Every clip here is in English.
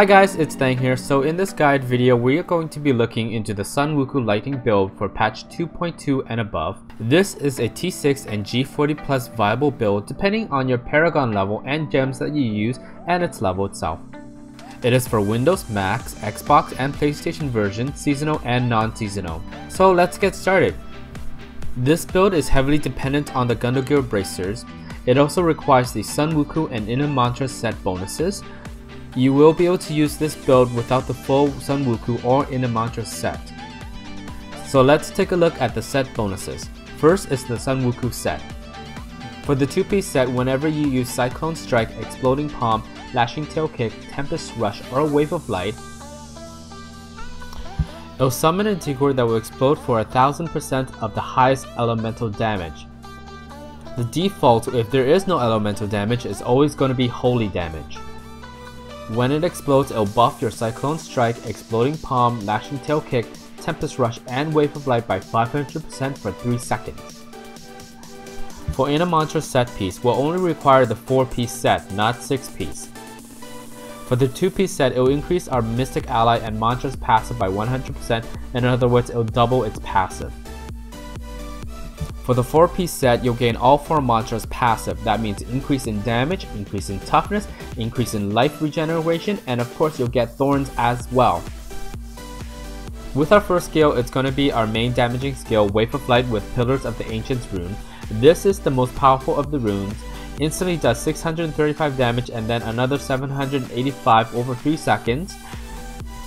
Hi guys, it's Thang here. So in this guide video, we are going to be looking into the Sunwuko lighting build for patch 2.2 and above. This is a T6 and G40 plus viable build depending on your Paragon level and gems that you use and its level itself. It is for Windows, Macs, Xbox, and PlayStation version, seasonal and non-seasonal. So let's get started. This build is heavily dependent on the Gundam Gear bracers. It also requires the Sunwuko and Inner Mantra set bonuses. You will be able to use this build without the full Sunwuko or Inner Mantra set. So let's take a look at the set bonuses. First is the Sunwuko set. For the 2-piece set, whenever you use Cyclone Strike, Exploding Palm, Lashing Tail Kick, Tempest Rush, or Wave of Light, it'll summon a Tigor that will explode for 1000% of the highest elemental damage. The default, if there is no elemental damage, is always going to be holy damage. When it explodes, it'll buff your Cyclone Strike, Exploding Palm, Lashing Tail Kick, Tempest Rush, and Wave of Light by 500% for 3 seconds. For Inner Mantra set piece, will only require the 4-piece set, not 6-piece. For the 2-piece set, it will increase our Mystic Ally and Mantra's passive by 100%, in other words, it will double its passive. For the 4-piece set, you'll gain all 4 mantras passive. That means increase in damage, increase in toughness, increase in life regeneration, and of course you'll get thorns as well. With our first skill, it's going to be our main damaging skill, Wave of Light with Pillars of the Ancients rune. This is the most powerful of the runes. Instantly does 635 damage and then another 785 over 3 seconds.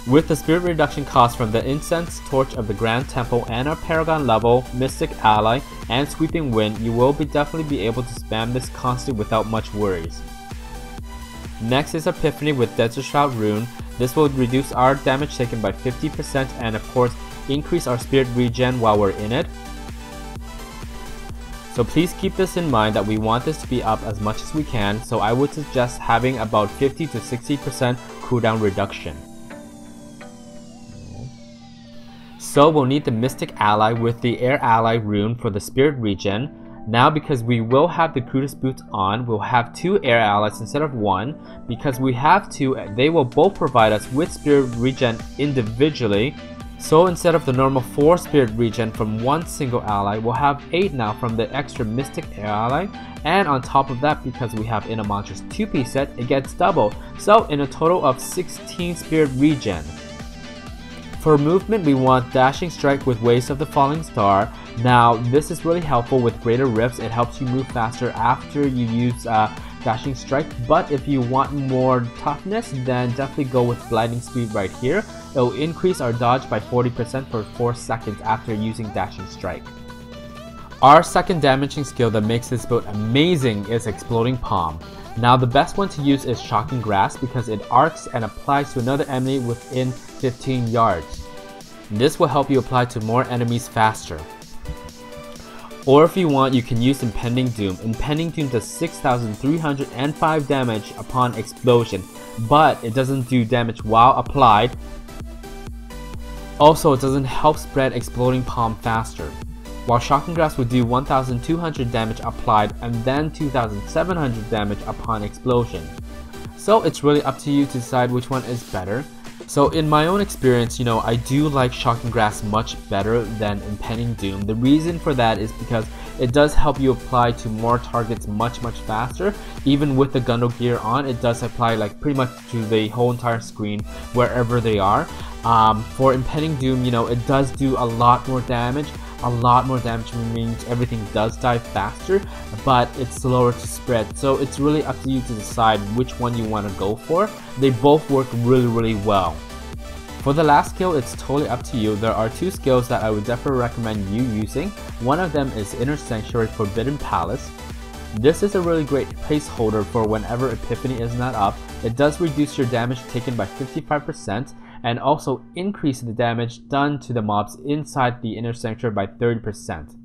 With the spirit reduction cost from the Incense Torch of the Grand Temple and our Paragon level, Mystic Ally, and Sweeping Wind, you will definitely be able to spam this constantly without much worries. Next is Epiphany with Desert Shroud rune. This will reduce our damage taken by 50% and of course increase our spirit regen while we're in it. So please keep this in mind that we want this to be up as much as we can, so I would suggest having about 50 to 60% cooldown reduction. So we'll need the Mystic Ally with the Air Ally rune for the spirit regen. Now because we will have the Crutus boots on, we'll have 2 Air Allies instead of 1. Because we have 2, they will both provide us with spirit regen individually. So instead of the normal 4 spirit regen from one single ally, we'll have 8 now from the extra Mystic Air Ally. And on top of that, because we have Inner Mantra's 2-piece set, it gets double. So in a total of 16 spirit regen. For movement, we want Dashing Strike with Waves of the Falling Star. Now, this is really helpful with greater rifts. It helps you move faster after you use Dashing Strike. But if you want more toughness, then definitely go with Blinding Speed right here. It will increase our dodge by 40% for 4 seconds after using Dashing Strike. Our second damaging skill that makes this build amazing is Exploding Palm. Now the best one to use is Shocking Grasp because it arcs and applies to another enemy within 15 yards. This will help you apply to more enemies faster. Or if you want, you can use Impending Doom. Impending Doom does 6,305 damage upon explosion, but it doesn't do damage while applied. Also, it doesn't help spread Exploding Palm faster. While Shocking Grasp would do 1,200 damage applied and then 2,700 damage upon explosion. So it's really up to you to decide which one is better. So in my own experience, I do like Shocking Grasp much better than Impending Doom. The reason for that is because it does help you apply to more targets much faster. Even with the Gundam Gear on, it does apply pretty much to the whole entire screen wherever they are. For Impending Doom, it does do a lot more damage. A lot more damage means everything does die faster, but it's slower to spread. So it's really up to you to decide which one you want to go for. They both work really well. For the last skill, it's totally up to you. There are 2 skills that I would definitely recommend you using. One of them is Inner Sanctuary Forbidden Palace. This is a really great placeholder for whenever Epiphany is not up. It does reduce your damage taken by 55%. And also increase the damage done to the mobs inside the Inner Sanctuary by 30%.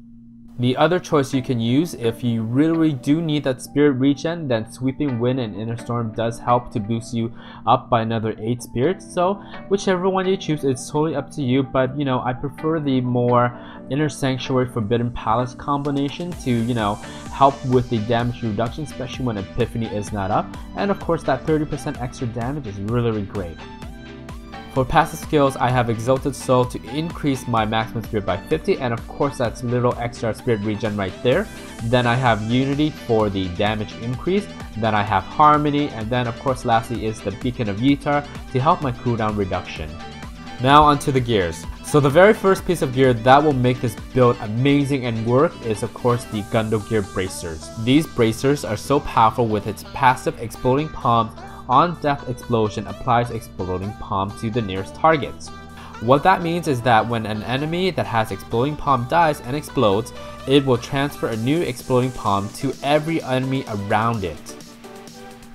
The other choice you can use if you really do need that spirit regen, then Sweeping Wind and Inner Storm does help to boost you up by another 8 spirits. So whichever one you choose, it's totally up to you, but you know, I prefer the more Inner Sanctuary Forbidden Palace combination to, you know, help with the damage reduction, especially when Epiphany is not up. And of course that 30% extra damage is really great. For passive skills, I have Exalted Soul to increase my maximum spirit by 50, and of course that's a little extra spirit regen right there. Then I have Unity for the damage increase, then I have Harmony, and then of course lastly is the Beacon of Yitar to help my cooldown reduction. Now onto the gears. So the very first piece of gear that will make this build amazing and work is of course the Gundam Gear Bracers. These bracers are so powerful with its passive Exploding Palm. On Death Explosion applies Exploding Palm to the nearest targets. What that means is that when an enemy that has Exploding Palm dies and explodes, it will transfer a new Exploding Palm to every enemy around it.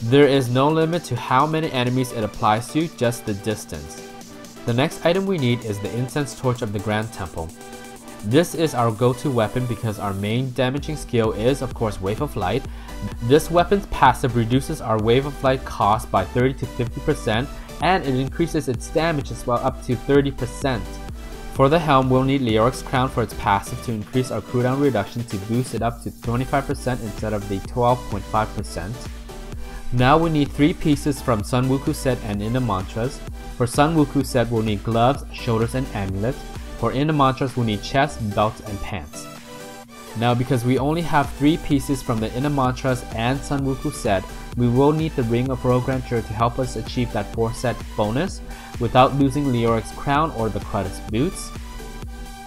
There is no limit to how many enemies it applies to, just the distance. The next item we need is the Incense Torch of the Grand Temple. This is our go-to weapon because our main damaging skill is of course Wave of Light. This weapon's passive reduces our Wave of Light cost by 30 to 50%, and it increases its damage as well up to 30%. For the helm, we'll need Leoric's Crown for its passive to increase our cooldown reduction to boost it up to 25% instead of the 12.5%. Now we need 3 pieces from Sunwuko set and Inner Mantras. For Sunwuko set, we'll need gloves, shoulders, and amulets. For Inner Mantras, we'll need chest, belts, and pants. Now because we only have 3 pieces from the Inner Mantras and Sunwuko set, we will need the Ring of Royal Grandeur to help us achieve that 4 set bonus without losing Leoric's Crown or the Kratos boots.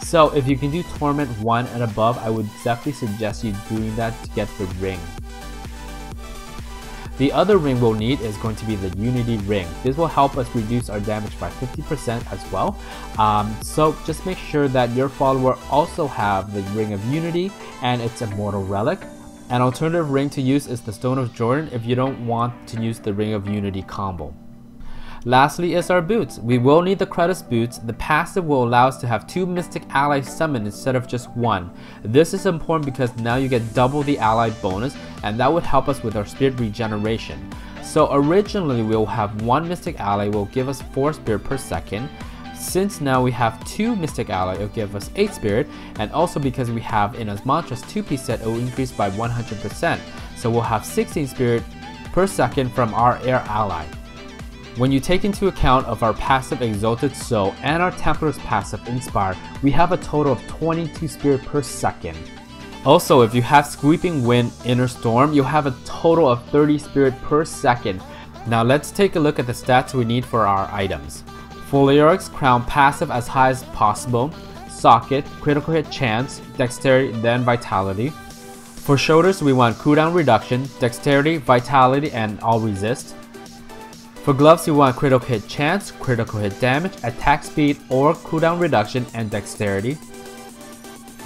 So if you can do Torment 1 and above, I would definitely suggest you doing that to get the ring. The other ring we'll need is going to be the Unity ring. This will help us reduce our damage by 50% as well. So just make sure that your follower also have the Ring of Unity and its Immortal Relic. An alternative ring to use is the Stone of Jordan if you don't want to use the Ring of Unity combo. Lastly is our boots. We will need the Kratos boots. The passive will allow us to have 2 Mystic Allies summoned instead of just 1. This is important because now you get double the ally bonus, and that would help us with our spirit regeneration. So originally we'll have 1 Mystic Ally will give us 4 spirit per second. Since now we have 2 Mystic Ally, it will give us 8 spirit, and also because we have in Inner Mantras 2-piece set, it will increase by 100%. So we'll have 16 spirit per second from our air ally. When you take into account of our passive Exalted Soul and our Templar's passive Inspire, we have a total of 22 spirit per second. Also, if you have Sweeping Wind Inner Storm, you'll have a total of 30 spirit per second. Now let's take a look at the stats we need for our items. For Leoric's Crown, passive as high as possible, socket, critical hit chance, dexterity, then vitality. For shoulders, we want cooldown reduction, dexterity, vitality, and all resist. For gloves, you want critical hit chance, critical hit damage, attack speed, or cooldown reduction and dexterity.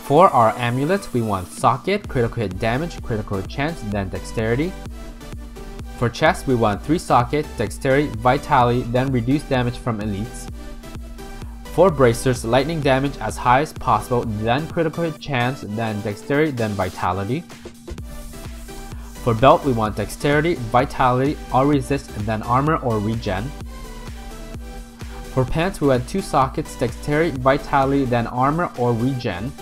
For our amulets, we want socket, critical hit damage, critical hit chance, then dexterity. For chest, we want 3 socket, dexterity, vitality, then reduce damage from elites. For bracers, lightning damage as high as possible, then critical hit chance, then dexterity, then vitality. For belt, we want dexterity, vitality, all resist, and then armor or regen. For pants, we want 2 sockets, dexterity, vitality, then armor or regen.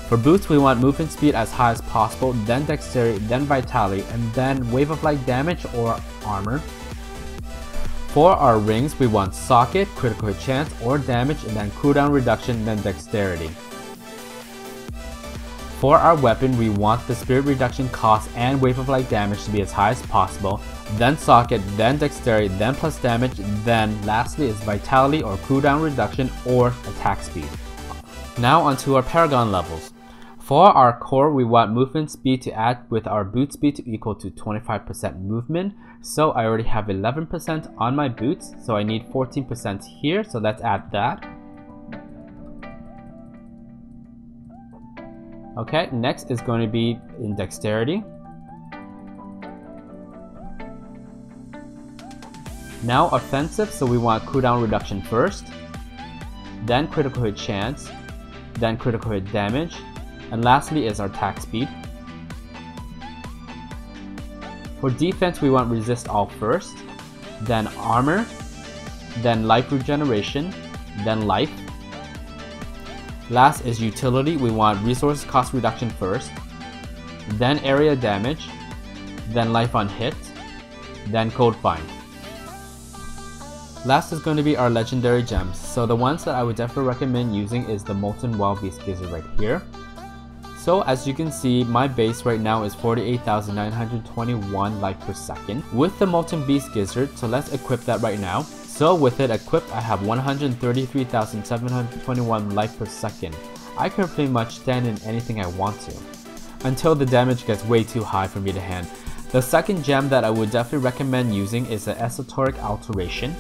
For boots, we want movement speed as high as possible, then dexterity, then vitality, and then wave of light damage or armor. For our rings, we want socket, critical hit chance, or damage, and then cooldown reduction, then dexterity. For our weapon, we want the spirit reduction cost and wave of light damage to be as high as possible, then socket, then dexterity, then plus damage, then lastly is vitality or cooldown reduction or attack speed. Now onto our paragon levels. For our core, we want movement speed to add with our boot speed to equal to 25% movement. So I already have 11% on my boots, so I need 14% here, so let's add that. Okay, next is going to be in dexterity. Now offensive, so we want cooldown reduction first, then critical hit chance, then critical hit damage, and lastly is our attack speed. For defense, we want resist all first, then armor, then life regeneration, then life. Last is utility, we want resource cost reduction first, then area damage, then life on hit, then code find. Last is going to be our legendary gems. So the ones that I would definitely recommend using is the Molten Wild Beast Gizzard right here. So as you can see, my base right now is 48,921 life per second with the Molten Beast Gizzard, so let's equip that right now. So with it equipped, I have 133,721 life per second. I can pretty much stand in anything I want to, until the damage gets way too high for me to hand. The second gem that I would definitely recommend using is the Esoteric Alteration.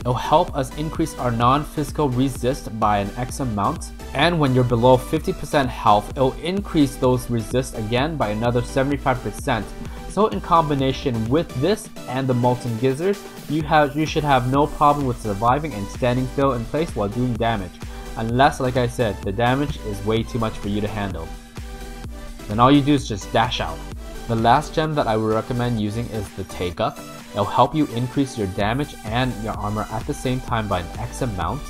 It'll help us increase our non-physical resist by an X amount, and when you're below 50% health, it'll increase those resist again by another 75%. So in combination with this and the Molten Gizzard, you should have no problem with surviving and standing still in place while doing damage, unless, like I said, the damage is way too much for you to handle. Then all you do is just dash out. The last gem that I would recommend using is the Taeguk. It'll help you increase your damage and your armor at the same time by an X amount.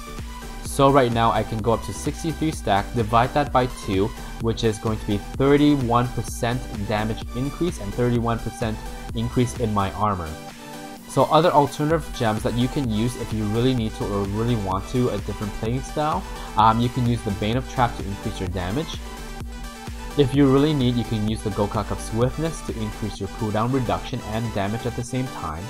So right now I can go up to 63 stack, divide that by 2, which is going to be 31% damage increase and 31% increase in my armor. So other alternative gems that you can use if you really need to or really want to, a different playing style, you can use the Bane of Trap to increase your damage. If you really need, you can use the Gokak of Swiftness to increase your cooldown reduction and damage at the same time.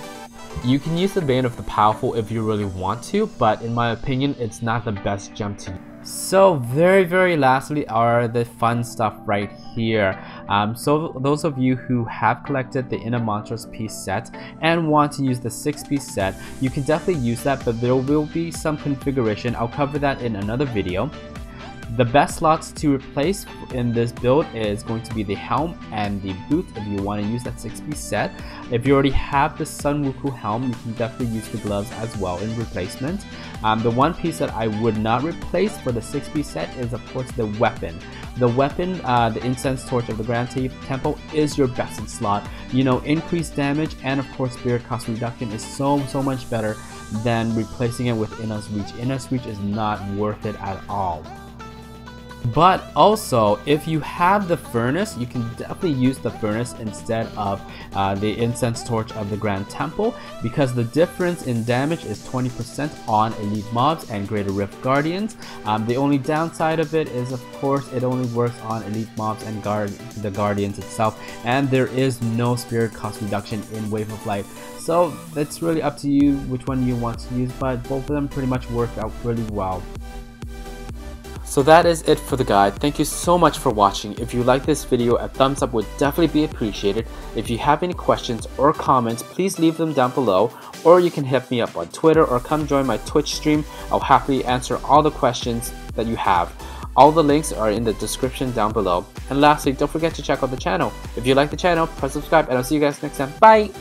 You can use the Bane of the Powerful if you really want to, but in my opinion, it's not the best gem to use. So very lastly are the fun stuff right here. So those of you who have collected the Inner Monsters piece set and want to use the 6-piece set, you can definitely use that, but there will be some configuration. I'll cover that in another video. The best slots to replace in this build is going to be the helm and the boot if you want to use that 6-piece set. If you already have the Sunwuko helm, you can definitely use the gloves as well in replacement. The one piece that I would not replace for the 6-piece set is of course the weapon. The weapon, the Incense Torch of the Grand Temple, is your best slot. You know, increased damage and of course spirit cost reduction is so much better than replacing it with Inna's Reach. Inna's Reach is not worth it at all. But also, if you have the furnace, you can definitely use the furnace instead of the Incense Torch of the Grand Temple, because the difference in damage is 20% on elite mobs and Greater Rift Guardians. The only downside of it is, of course, it only works on elite mobs and the Guardians itself, and there is no spirit cost reduction in Wave of Light. So it's really up to you which one you want to use, but both of them pretty much work out really well. So that is it for the guide. Thank you so much for watching. If you like this video, a thumbs up would definitely be appreciated. If you have any questions or comments, please leave them down below, or you can hit me up on Twitter or come join my Twitch stream. I'll happily answer all the questions that you have. All the links are in the description down below. And lastly, don't forget to check out the channel. If you like the channel, press subscribe, and I'll see you guys next time. Bye!